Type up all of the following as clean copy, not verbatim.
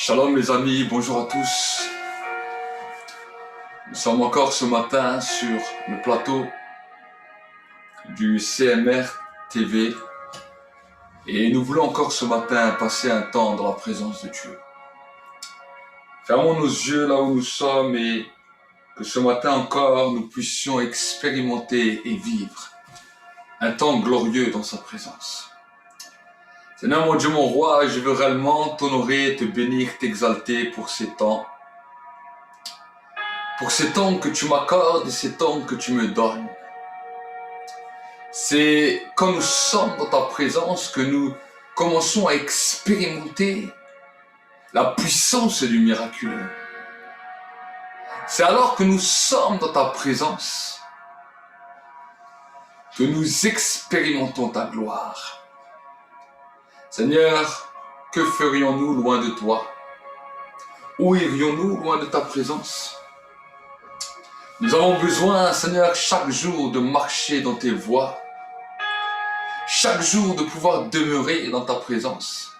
Shalom les amis, bonjour à tous. Nous sommes encore ce matin sur le plateau du CMR TV et nous voulons encore ce matin passer un temps dans la présence de Dieu. Fermons nos yeux là où nous sommes et que ce matin encore nous puissions expérimenter et vivre un temps glorieux dans sa présence. Seigneur mon Dieu, mon roi, je veux réellement t'honorer, te bénir, t'exalter pour ces temps. Pour ces temps que tu m'accordes et ces temps que tu me donnes. C'est quand nous sommes dans ta présence que nous commençons à expérimenter la puissance du miraculeux. C'est alors que nous sommes dans ta présence que nous expérimentons ta gloire. Seigneur, que ferions-nous loin de toi? Où irions-nous loin de ta présence? Nous avons besoin, Seigneur, chaque jour de marcher dans tes voies, chaque jour de pouvoir demeurer dans ta présence,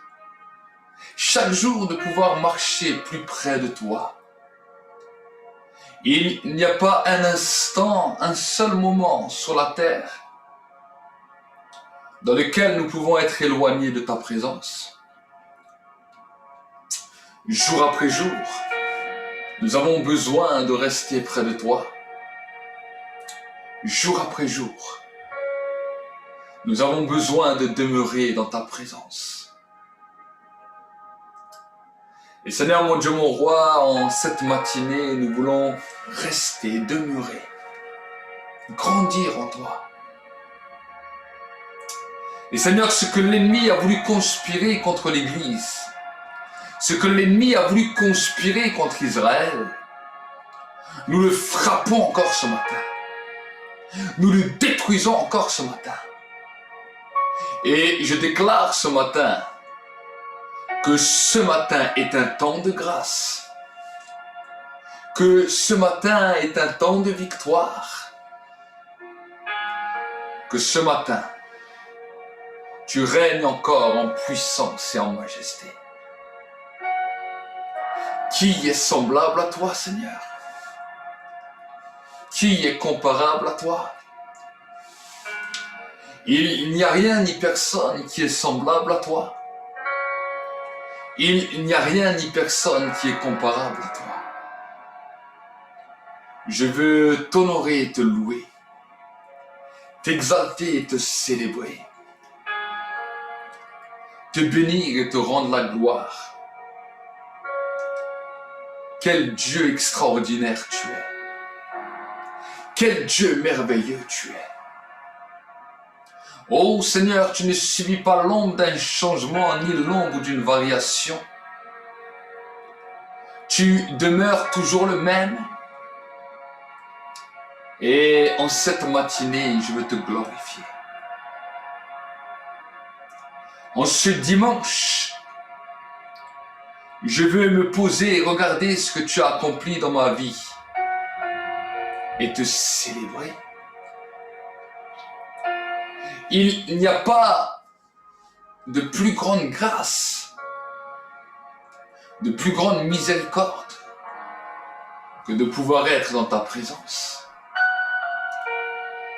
chaque jour de pouvoir marcher plus près de toi. Il n'y a pas un instant, un seul moment sur la terre dans lequel nous pouvons être éloignés de ta présence. Jour après jour, nous avons besoin de rester près de toi. Jour après jour, nous avons besoin de demeurer dans ta présence. Et Seigneur mon Dieu, mon roi, en cette matinée, nous voulons rester, demeurer, grandir en toi. Et Seigneur, ce que l'ennemi a voulu conspirer contre l'Église, ce que l'ennemi a voulu conspirer contre Israël, nous le frappons encore ce matin. Nous le détruisons encore ce matin. Et je déclare ce matin que ce matin est un temps de grâce, que ce matin est un temps de victoire, que ce matin, tu règnes encore en puissance et en majesté. Qui est semblable à toi, Seigneur? Qui est comparable à toi? Il n'y a rien ni personne qui est semblable à toi. Il n'y a rien ni personne qui est comparable à toi. Je veux t'honorer et te louer, t'exalter et te célébrer, te bénir et te rendre la gloire. Quel Dieu extraordinaire tu es. Quel Dieu merveilleux tu es. Oh Seigneur, tu ne subis pas l'ombre d'un changement ni l'ombre d'une variation. Tu demeures toujours le même. Et en cette matinée, je veux te glorifier. En ce dimanche, je veux me poser et regarder ce que tu as accompli dans ma vie et te célébrer. Il n'y a pas de plus grande grâce, de plus grande miséricorde que de pouvoir être dans ta présence,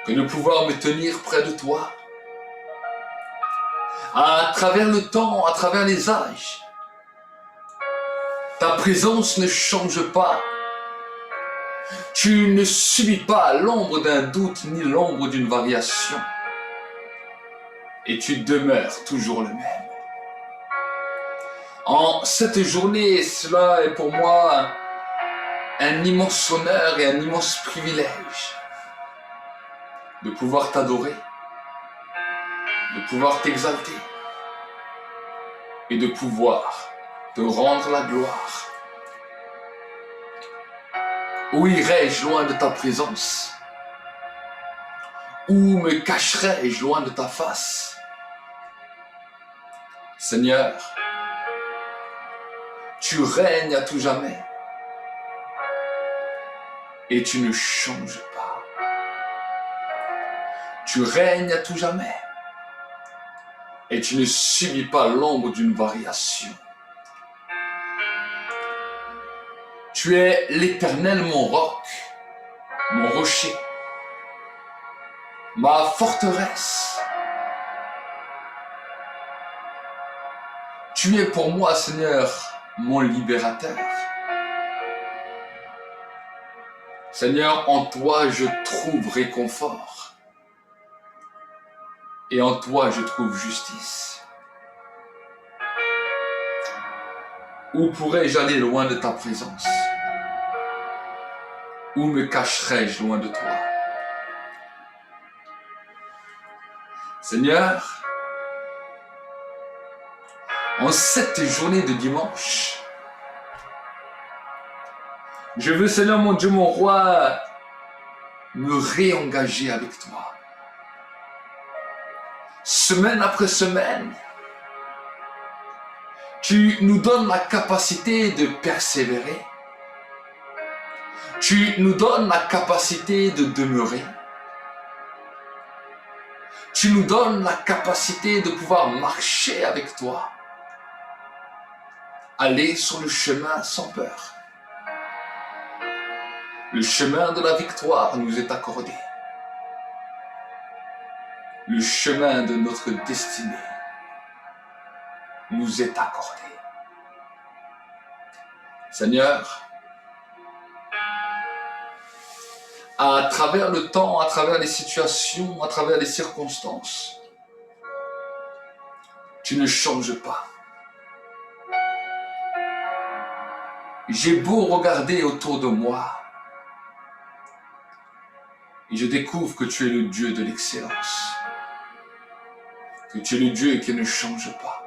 que de pouvoir me tenir près de toi, à travers le temps, à travers les âges. Ta présence ne change pas. Tu ne subis pas l'ombre d'un doute ni l'ombre d'une variation. Et tu demeures toujours le même. En cette journée, cela est pour moi un immense honneur et un immense privilège de pouvoir t'adorer, de pouvoir t'exalter et de pouvoir te rendre la gloire. Où irais-je loin de ta présence? Où me cacherais-je loin de ta face? Seigneur, tu règnes à tout jamais et tu ne changes pas. Tu règnes à tout jamais et tu ne subis pas l'ombre d'une variation. Tu es l'Éternel, mon roc, mon rocher, ma forteresse. Tu es pour moi, Seigneur, mon libérateur. Seigneur, en toi je trouve réconfort. Et en toi je trouve justice. Où pourrais-je aller loin de ta présence? Où me cacherai-je loin de toi? Seigneur, en cette journée de dimanche, je veux, Seigneur mon Dieu, mon roi, me réengager avec toi. Semaine après semaine, tu nous donnes la capacité de persévérer. Tu nous donnes la capacité de demeurer. Tu nous donnes la capacité de pouvoir marcher avec toi. Aller sur le chemin sans peur. Le chemin de la victoire nous est accordé. Le chemin de notre destinée nous est accordé. Seigneur, à travers le temps, à travers les situations, à travers les circonstances, tu ne changes pas. J'ai beau regarder autour de moi, et je découvre que tu es le Dieu de l'excellence, que tu es le Dieu qui ne change pas.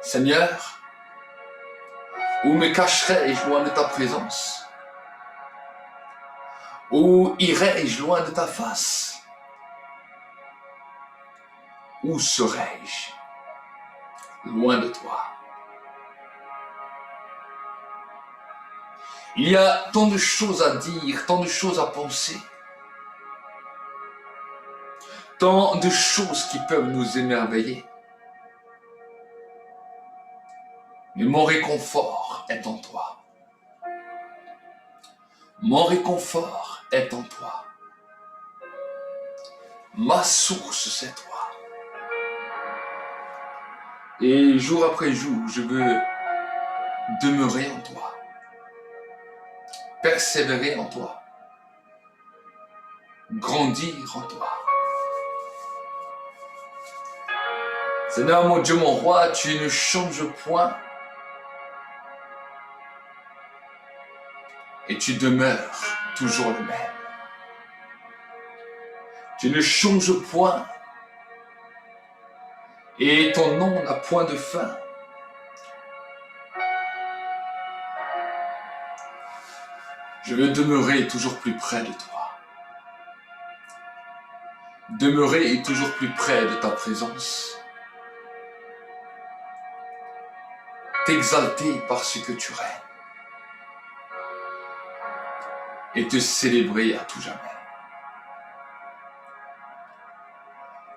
Seigneur, où me cacherai-je loin de ta présence? Où irai-je loin de ta face? Où serai-je loin de toi? Il y a tant de choses à dire, tant de choses à penser, tant de choses qui peuvent nous émerveiller. Mais mon réconfort est en toi. Mon réconfort est en toi. Ma source, c'est toi. Et jour après jour, je veux demeurer en toi. Persévérer en toi. Grandir en toi. Seigneur, mon Dieu, mon roi, tu ne changes point. Et tu demeures toujours le même. Tu ne changes point. Et ton nom n'a point de fin. Je veux demeurer toujours plus près de toi. Demeurer toujours plus près de ta présence. T'exalter parce que tu règnes. Et te célébrer à tout jamais.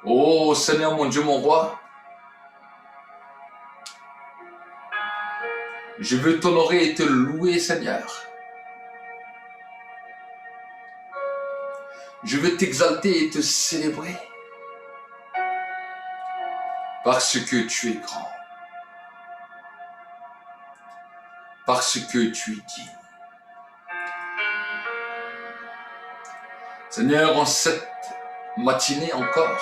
Oh Seigneur mon Dieu, mon roi, je veux t'honorer et te louer, Seigneur. Je veux t'exalter et te célébrer. Parce que tu es grand. Parce que tu es digne. Seigneur, en cette matinée encore,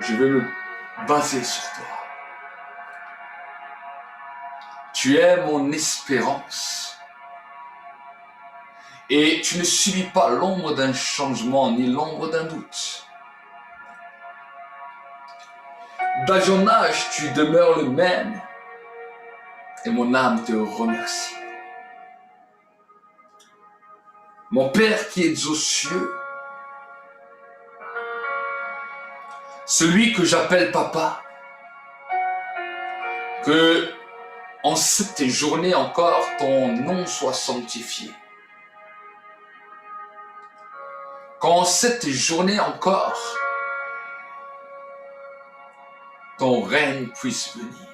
je veux me baser sur toi. Tu es mon espérance. Et tu ne subis pas l'ombre d'un changement ni l'ombre d'un doute. D'âge en âge, tu demeures le même. Et mon âme te remercie. Mon Père qui es aux cieux, celui que j'appelle Papa, que en cette journée encore, ton nom soit sanctifié. Qu'en cette journée encore, ton règne puisse venir.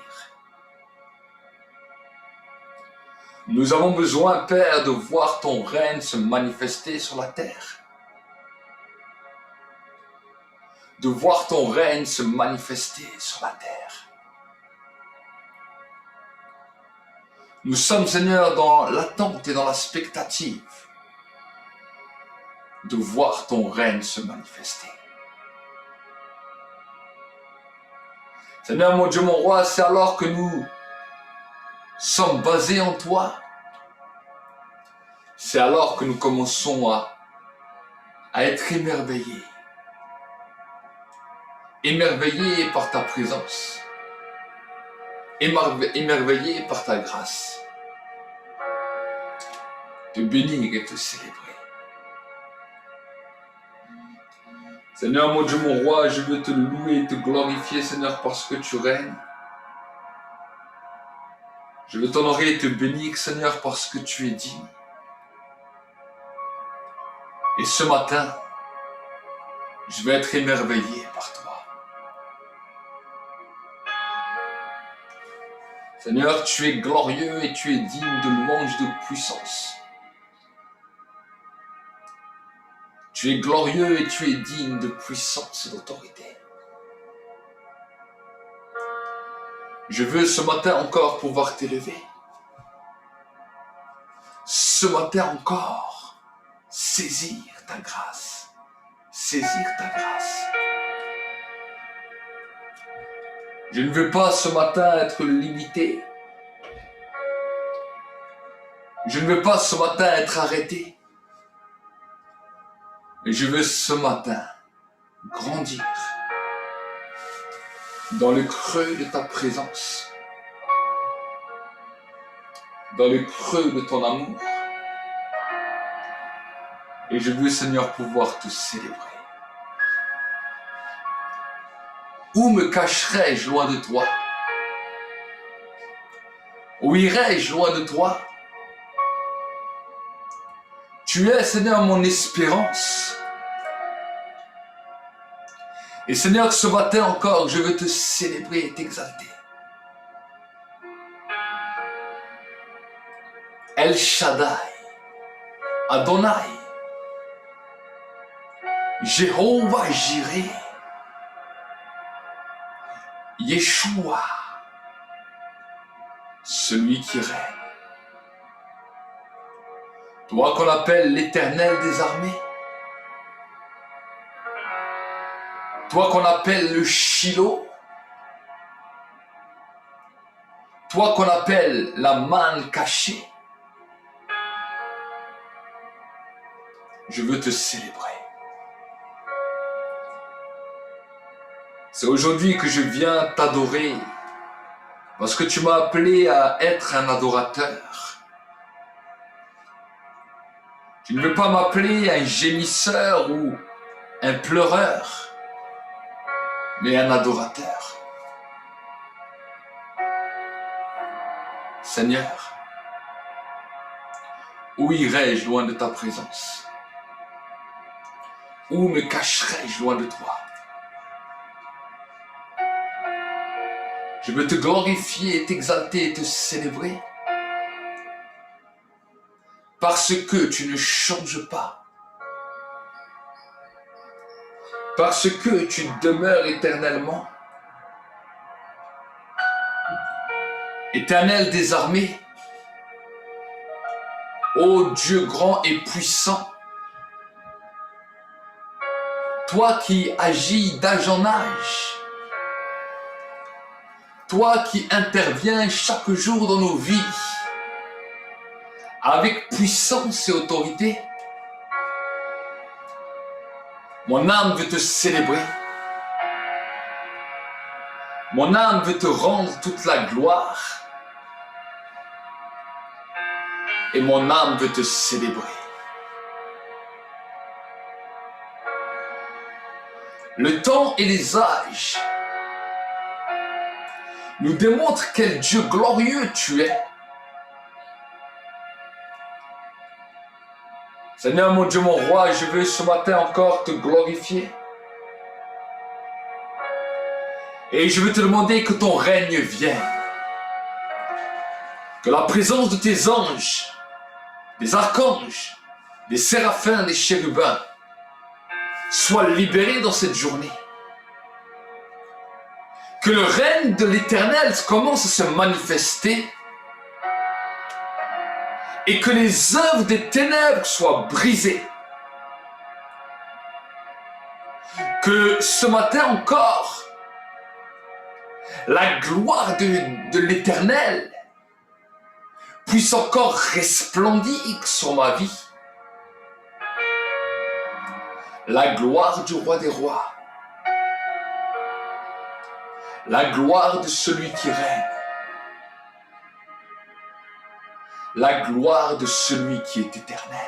Nous avons besoin, Père, de voir ton règne se manifester sur la terre. De voir ton règne se manifester sur la terre. Nous sommes, Seigneur, dans l'attente et dans la spectative de voir ton règne se manifester. Seigneur, mon Dieu, mon roi, c'est alors que nous sommes basés en toi. C'est alors que nous commençons à être émerveillés. Émerveillés par ta présence. Émerveillés par ta grâce. Te bénir et te célébrer. Seigneur, mon Dieu, mon roi, je veux te louer et te glorifier, Seigneur, parce que tu règnes. Je veux t'honorer et te bénir, Seigneur, parce que tu es digne. Et ce matin, je vais être émerveillé par toi. Seigneur, tu es glorieux et tu es digne de louange, de puissance. Tu es glorieux et tu es digne de puissance et d'autorité. Je veux ce matin encore pouvoir t'élever. Ce matin encore, saisir ta grâce. Saisir ta grâce. Je ne veux pas ce matin être limité. Je ne veux pas ce matin être arrêté. Mais je veux ce matin grandir dans le creux de ta présence, dans le creux de ton amour. Et je veux, Seigneur, pouvoir te célébrer. Où me cacherai-je loin de toi? Où irai-je loin de toi? Tu es, Seigneur, mon espérance. Et Seigneur, ce matin encore, je veux te célébrer et t'exalter. El Shaddai, Adonai, Jéhovah Jireh, Yeshua, celui qui règne. Toi qu'on appelle l'Éternel des armées. Toi qu'on appelle le Shiloh. Toi qu'on appelle la manne cachée. Je veux te célébrer. C'est aujourd'hui que je viens t'adorer. Parce que tu m'as appelé à être un adorateur. Tu ne veux pas m'appeler un gémisseur ou un pleureur, mais un adorateur. Seigneur, où irai-je loin de ta présence? Où me cacherai-je loin de toi? Je veux te glorifier, t'exalter et te célébrer. Parce que tu ne changes pas. Parce que tu demeures éternellement. Éternel des armées. Ô Dieu grand et puissant. Toi qui agis d'âge en âge. Toi qui interviens chaque jour dans nos vies. Avec puissance et autorité. Mon âme veut te célébrer. Mon âme veut te rendre toute la gloire. Et mon âme veut te célébrer. Le temps et les âges nous démontrent quel Dieu glorieux tu es. Seigneur mon Dieu, mon roi, je veux ce matin encore te glorifier. Et je veux te demander que ton règne vienne. Que la présence de tes anges, des archanges, des séraphins, des chérubins soit libérée dans cette journée. Que le règne de l'Éternel commence à se manifester et que les œuvres des ténèbres soient brisées. Que ce matin encore, la gloire de l'Éternel puisse encore resplendir sur ma vie. La gloire du roi des rois. La gloire de celui qui règne. La gloire de celui qui est éternel.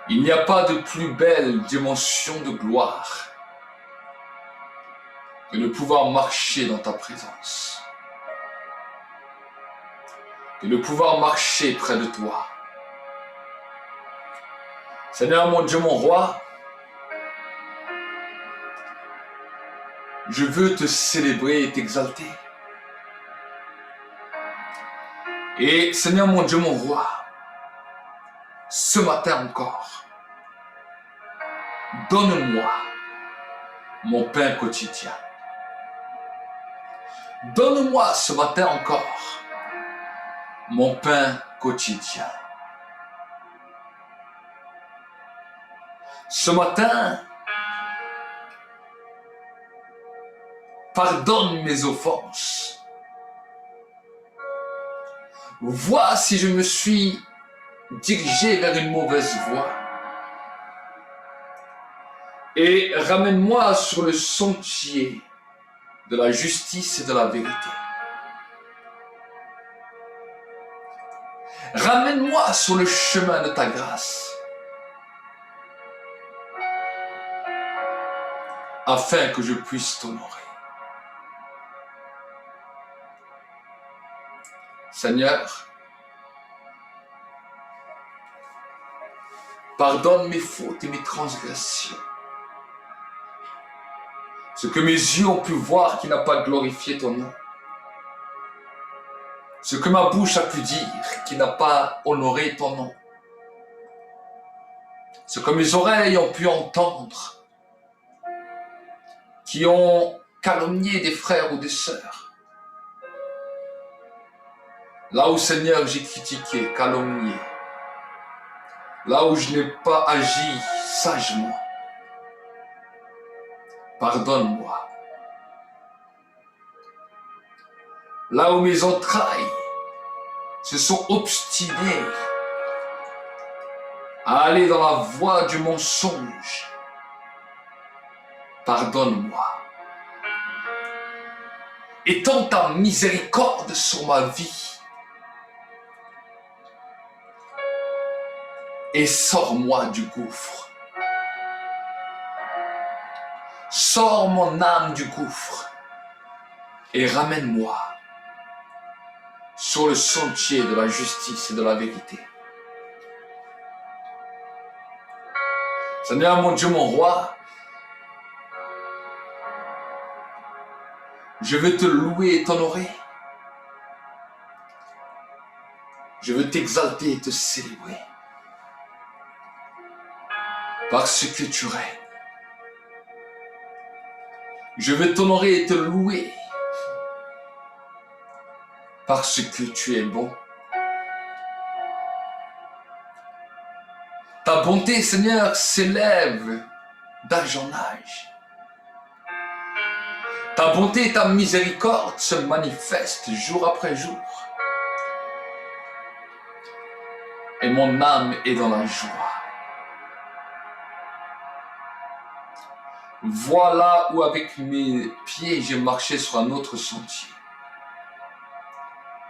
Il n'y a pas de plus belle dimension de gloire que de pouvoir marcher dans ta présence. Que de pouvoir marcher près de toi. Seigneur mon Dieu, mon roi, je veux te célébrer et t'exalter. Et Seigneur mon Dieu, mon roi, ce matin encore, donne-moi mon pain quotidien. Donne-moi ce matin encore mon pain quotidien. Ce matin, pardonne mes offenses. Vois si je me suis dirigé vers une mauvaise voie. Et ramène-moi sur le sentier de la justice et de la vérité. Ramène-moi sur le chemin de ta grâce. Afin que je puisse t'honorer. Seigneur, pardonne mes fautes et mes transgressions. Ce que mes yeux ont pu voir qui n'a pas glorifié ton nom. Ce que ma bouche a pu dire qui n'a pas honoré ton nom. Ce que mes oreilles ont pu entendre qui ont calomnié des frères ou des sœurs. Là où, Seigneur, j'ai critiqué, calomnié. Là où je n'ai pas agi sagement. Pardonne-moi. Là où mes entrailles se sont obstinées à aller dans la voie du mensonge. Pardonne-moi. Étends ta miséricorde sur ma vie. Et sors-moi du gouffre. Sors mon âme du gouffre. Et ramène-moi sur le sentier de la justice et de la vérité. Seigneur mon Dieu, mon roi, je veux te louer et t'honorer. Je veux t'exalter et te célébrer. Parce que tu règnes. Je veux t'honorer et te louer. Parce que tu es bon. Ta bonté, Seigneur, s'élève d'âge en âge. Ta bonté et ta miséricorde se manifestent jour après jour. Et mon âme est dans la joie. Voilà où avec mes pieds j'ai marché sur un autre sentier.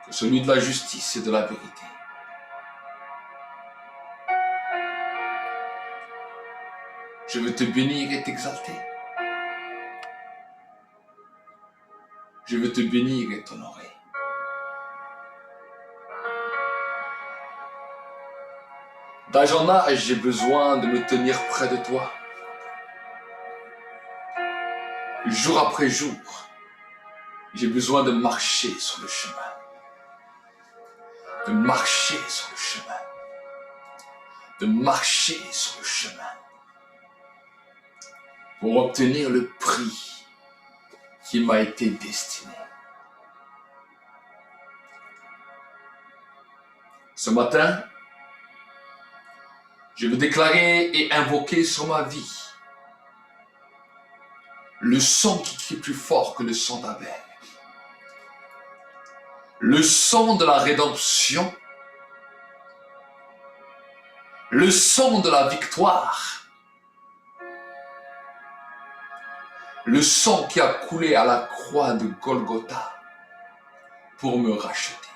Que celui de la justice et de la vérité. Je veux te bénir et t'exalter. Je veux te bénir et t'honorer. D'âge en âge, j'ai besoin de me tenir près de toi. Jour après jour, J'ai besoin de marcher sur le chemin. De marcher sur le chemin. De marcher sur le chemin. Pour obtenir le prix qui m'a été destiné. Ce matin, je veux déclarer et invoquer sur ma vie le sang qui crie plus fort que le sang d'Abel. Le sang de la rédemption. Le sang de la victoire. Le sang qui a coulé à la croix de Golgotha pour me racheter.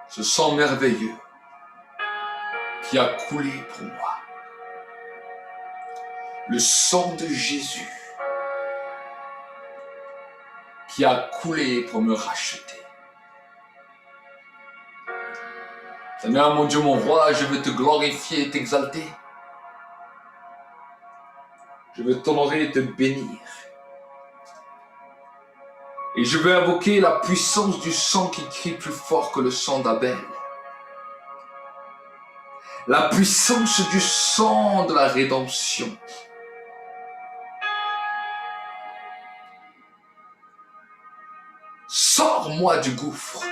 Ce sang merveilleux qui a coulé pour moi. Le sang de Jésus qui a coulé pour me racheter. Seigneur, mon Dieu, mon roi, je veux te glorifier et t'exalter. Je veux t'honorer et te bénir. Et je veux invoquer la puissance du sang qui crie plus fort que le sang d'Abel. La puissance du sang de la rédemption. Sors-moi du gouffre.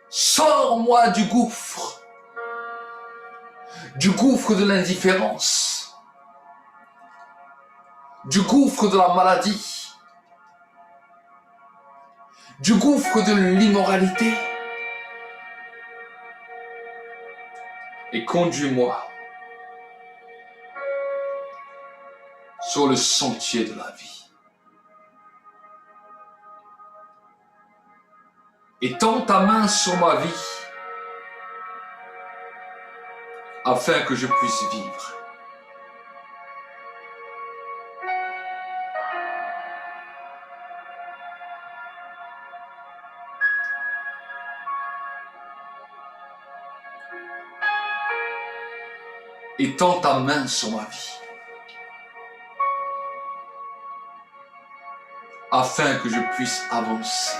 Sors-moi du gouffre. Du gouffre de l'indifférence. Du gouffre de la maladie. Du gouffre de l'immoralité. Et conduis-moi sur le sentier de la vie. Étends ta main sur ma vie afin que je puisse vivre. Étends ta main sur ma vie afin que je puisse avancer.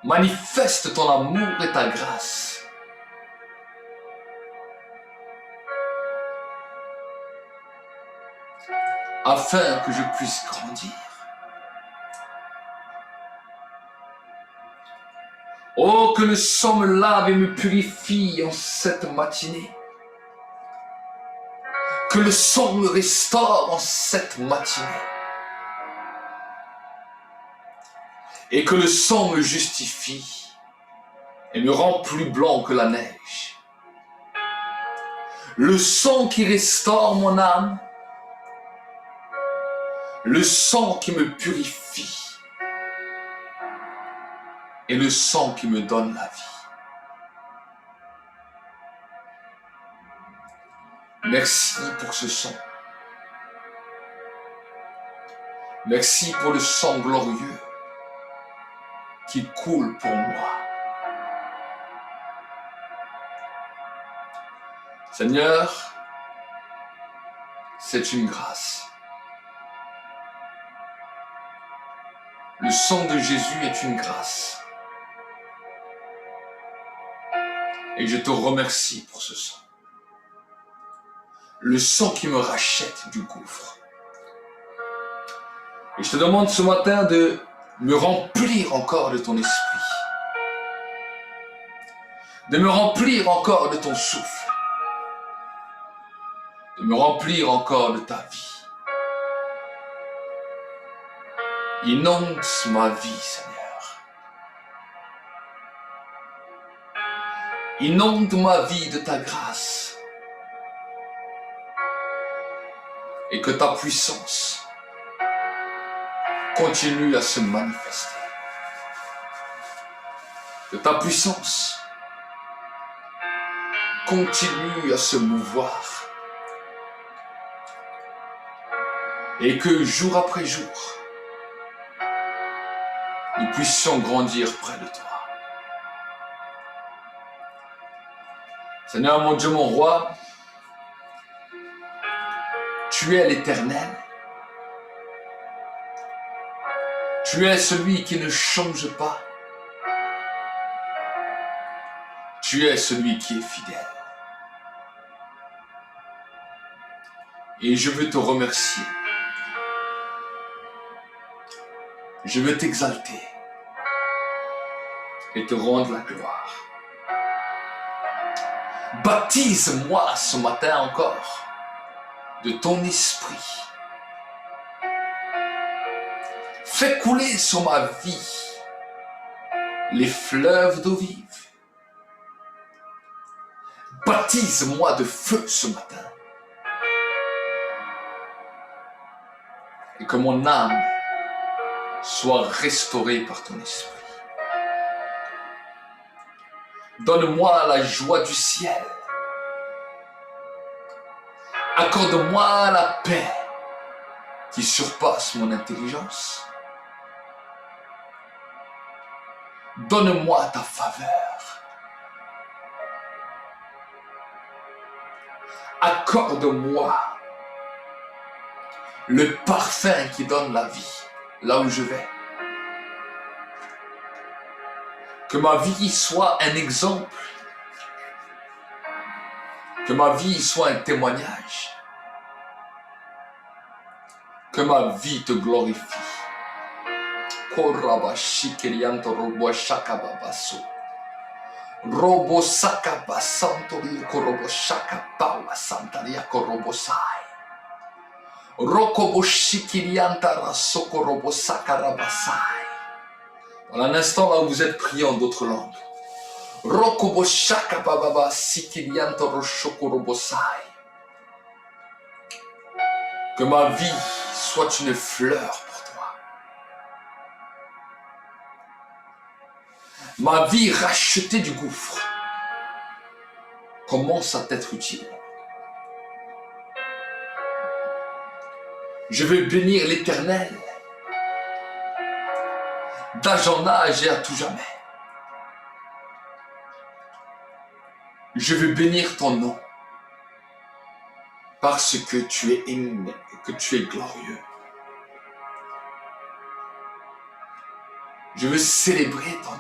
Manifeste ton amour et ta grâce. Afin que je puisse grandir. Oh, que le sang me lave et me purifie en cette matinée. Que le sang me restaure en cette matinée. Et que le sang me justifie et me rend plus blanc que la neige. Le sang qui restaure mon âme. Le sang qui me purifie. Et le sang qui me donne la vie. Merci pour ce sang. Merci pour le sang glorieux qui coule pour moi. Seigneur, c'est une grâce. Le sang de Jésus est une grâce. Et je te remercie pour ce sang. Le sang qui me rachète du gouffre. Et je te demande ce matin de me remplir encore de ton esprit. De me remplir encore de ton souffle. De me remplir encore de ta vie. Inonde ma vie, Seigneur. Inonde ma vie de ta grâce. Et que ta puissance continue à se manifester. Que ta puissance continue à se mouvoir. Et que jour après jour, nous puissions grandir près de toi. Seigneur, mon Dieu, mon roi, tu es l'Éternel. Tu es celui qui ne change pas. Tu es celui qui est fidèle. Et je veux te remercier. Je veux t'exalter et te rendre la gloire. Baptise-moi ce matin encore de ton esprit. Fais couler sur ma vie les fleuves d'eau vive. Baptise-moi de feu ce matin. Et que mon âme soit restaurée par ton esprit. Donne-moi la joie du ciel. Accorde-moi la paix qui surpasse mon intelligence. Donne-moi ta faveur. Accorde-moi le parfum qui donne la vie là où je vais. Que ma vie soit un exemple. Que ma vie soit un témoignage. Que ma vie te glorifie. Korabashikirianto robo shakababaso. Robo sakabasantori korobo shakabawa santaria korobosai. Rokoboshikirianta rasoko robo sakarabasai. Dans un instant là où vous êtes priant d'autres langues. Rokoboshakababa sikirianto roshoko robosai. Que ma vie soit une fleur pour toi. Ma vie rachetée du gouffre commence à t'être utile. Je veux bénir l'Éternel d'âge en âge et à tout jamais. Je veux bénir ton nom parce que tu es aimé, que tu es glorieux. Je veux célébrer ton nom.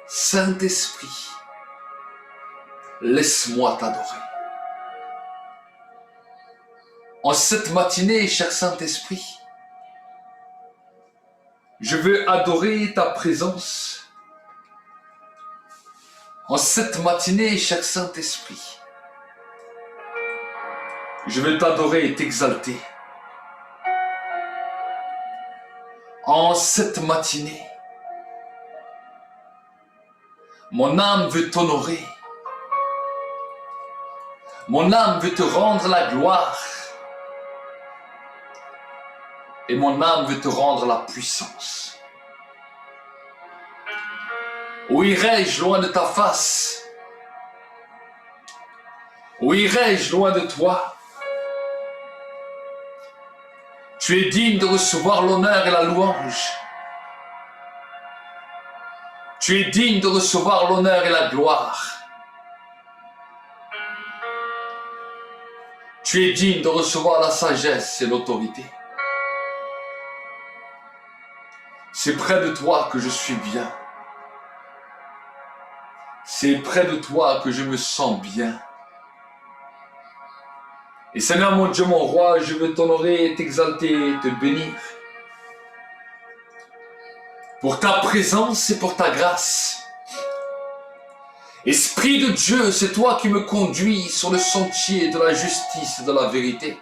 Saint-Esprit, laisse-moi t'adorer. En cette matinée, cher Saint-Esprit, je veux adorer ta présence. En cette matinée, cher Saint-Esprit, je veux t'adorer et t'exalter. En cette matinée, mon âme veut t'honorer. Mon âme veut te rendre la gloire. Et mon âme veut te rendre la puissance. Où irai-je loin de ta face? Où irai-je loin de toi? Tu es digne de recevoir l'honneur et la louange. Tu es digne de recevoir l'honneur et la gloire. Tu es digne de recevoir la sagesse et l'autorité. C'est près de toi que je suis bien. C'est près de toi que je me sens bien. Et Seigneur mon Dieu, mon roi, je veux t'honorer, t'exalter et te bénir. Pour ta présence et pour ta grâce. Esprit de Dieu, c'est toi qui me conduis sur le sentier de la justice et de la vérité.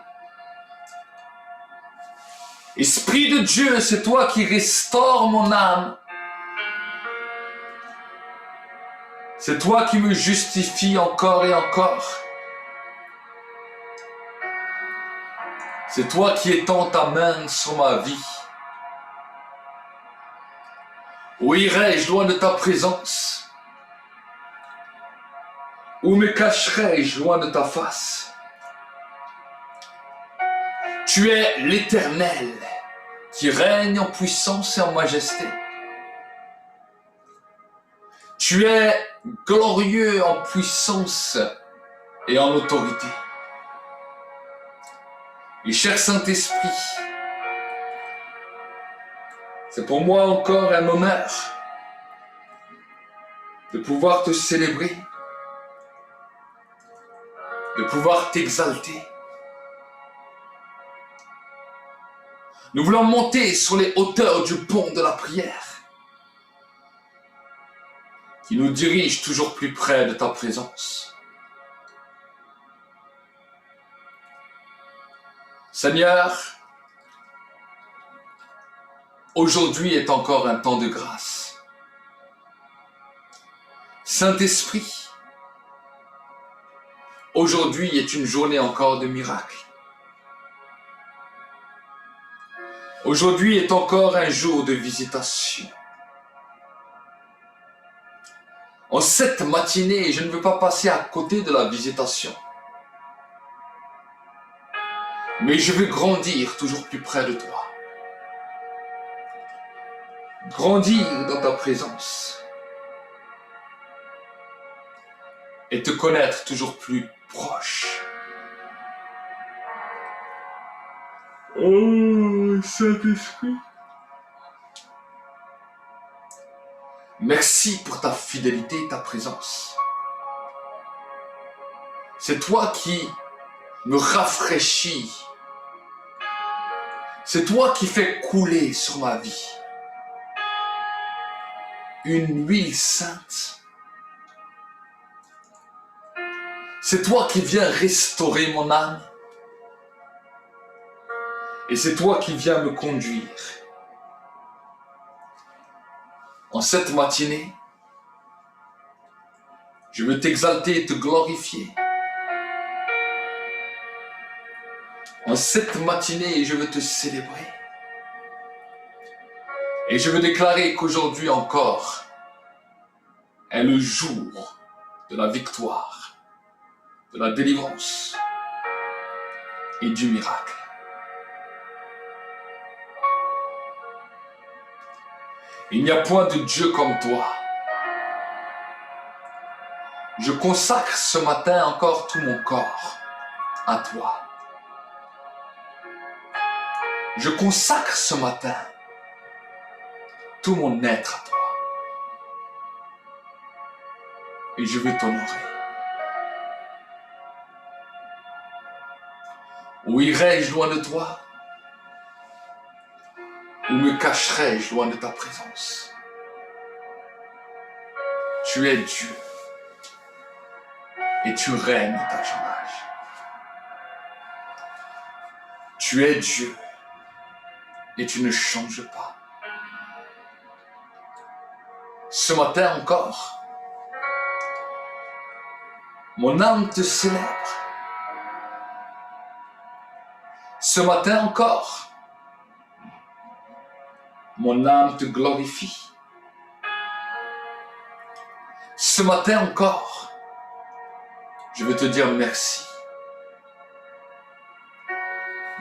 Esprit de Dieu, c'est toi qui restaures mon âme. C'est toi qui me justifies encore et encore. C'est toi qui étends ta main sur ma vie. Où irai-je loin de ta présence? Où me cacherai-je loin de ta face? Tu es l'Éternel qui règne en puissance et en majesté. Tu es glorieux en puissance et en autorité. Et cher Saint-Esprit, c'est pour moi encore un honneur de pouvoir te célébrer, de pouvoir t'exalter. Nous voulons monter sur les hauteurs du pont de la prière qui nous dirige toujours plus près de ta présence. Seigneur, aujourd'hui est encore un temps de grâce. Saint-Esprit, aujourd'hui est une journée encore de miracles. Aujourd'hui est encore un jour de visitation. En cette matinée, je ne veux pas passer à côté de la visitation. Mais je veux grandir toujours plus près de toi. Grandir dans ta présence. Et te connaître toujours plus proche. Oh, Saint-Esprit. Merci pour ta fidélité et ta présence. C'est toi qui me rafraîchis. C'est toi qui fais couler sur ma vie une huile sainte. C'est toi qui viens restaurer mon âme. Et c'est toi qui viens me conduire. En cette matinée, je veux t'exalter et te glorifier. En cette matinée, je veux te célébrer. Et je veux déclarer qu'aujourd'hui encore est le jour de la victoire, de la délivrance et du miracle. Il n'y a point de Dieu comme toi. Je consacre ce matin encore tout mon corps à toi. Je consacre ce matin tout mon être à toi. Et je veux t'honorer. Où irai-je loin de toi? Où me cacherai-je loin de ta présence? Tu es Dieu. Et tu règnes d'âge en âge. Tu es Dieu. Et tu ne changes pas. Ce matin encore, mon âme te célèbre. Ce matin encore, mon âme te glorifie. Ce matin encore, je veux te dire merci.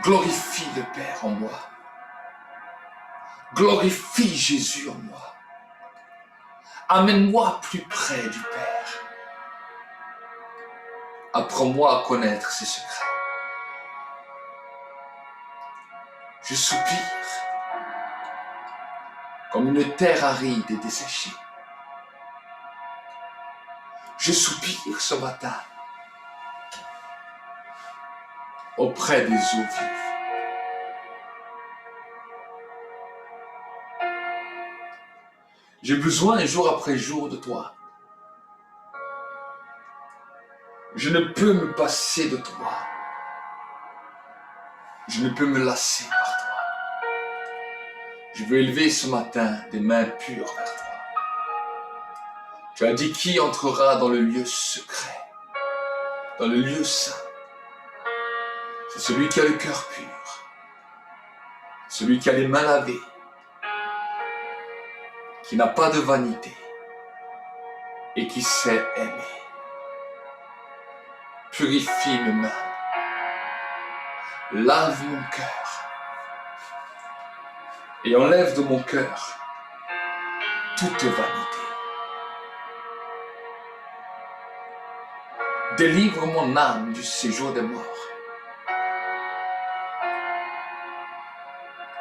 Glorifie le Père en moi. Glorifie Jésus en moi. Amène-moi plus près du Père. Apprends-moi à connaître ses secrets. Je soupire comme une terre aride et desséchée. Je soupire ce matin auprès des eaux vives. J'ai besoin jour après jour de toi. Je ne peux me passer de toi. Je ne peux me lasser par toi. Je veux élever ce matin des mains pures vers toi. Tu as dit qui entrera dans le lieu secret, dans le lieu saint. C'est celui qui a le cœur pur, celui qui a les mains lavées, qui n'a pas de vanité et qui sait aimer. Purifie mes mains, lave mon cœur et enlève de mon cœur toute vanité. Délivre mon âme du séjour des morts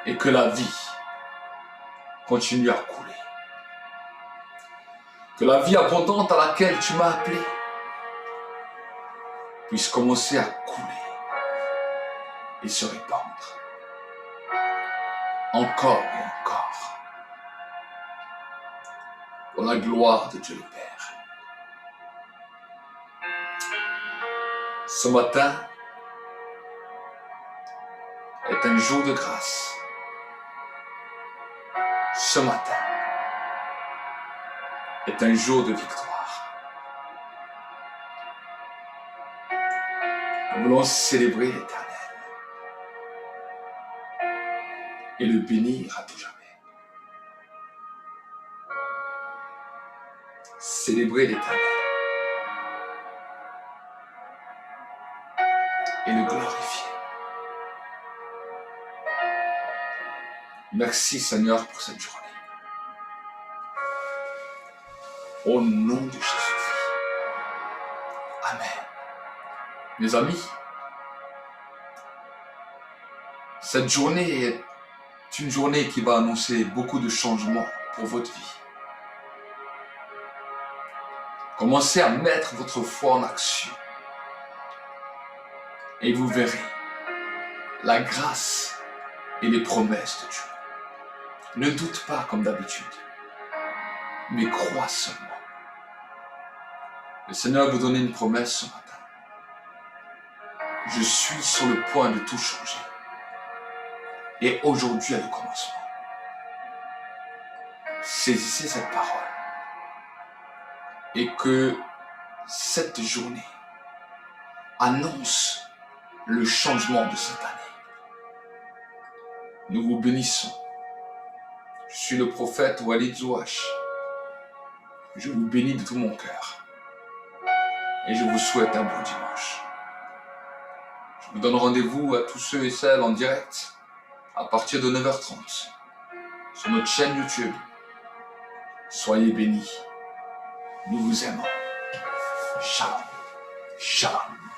et que la vie continue à couler. Que la vie abondante à laquelle tu m'as appelé puisse commencer à couler et se répandre encore et encore pour la gloire de Dieu le Père. Ce matin est un jour de grâce. Ce matin est un jour de victoire. Nous voulons célébrer l'Éternel et le bénir à tout jamais. Célébrer l'Éternel et le glorifier. Merci Seigneur pour cette journée. Au nom de Jésus. Amen. Mes amis, cette journée est une journée qui va annoncer beaucoup de changements pour votre vie. Commencez à mettre votre foi en action et vous verrez la grâce et les promesses de Dieu. Ne doute pas comme d'habitude, mais crois seulement. Le Seigneur vous donne une promesse ce matin. Je suis sur le point de tout changer. Et aujourd'hui est le commencement. Saisissez cette parole. Et que cette journée annonce le changement de cette année. Nous vous bénissons. Je suis le prophète Walid Zouache. Je vous bénis de tout mon cœur. Et je vous souhaite un bon dimanche. Je vous donne rendez-vous à tous ceux et celles en direct à partir de 9h30 sur notre chaîne YouTube. Soyez bénis. Nous vous aimons. Shalom. Shalom.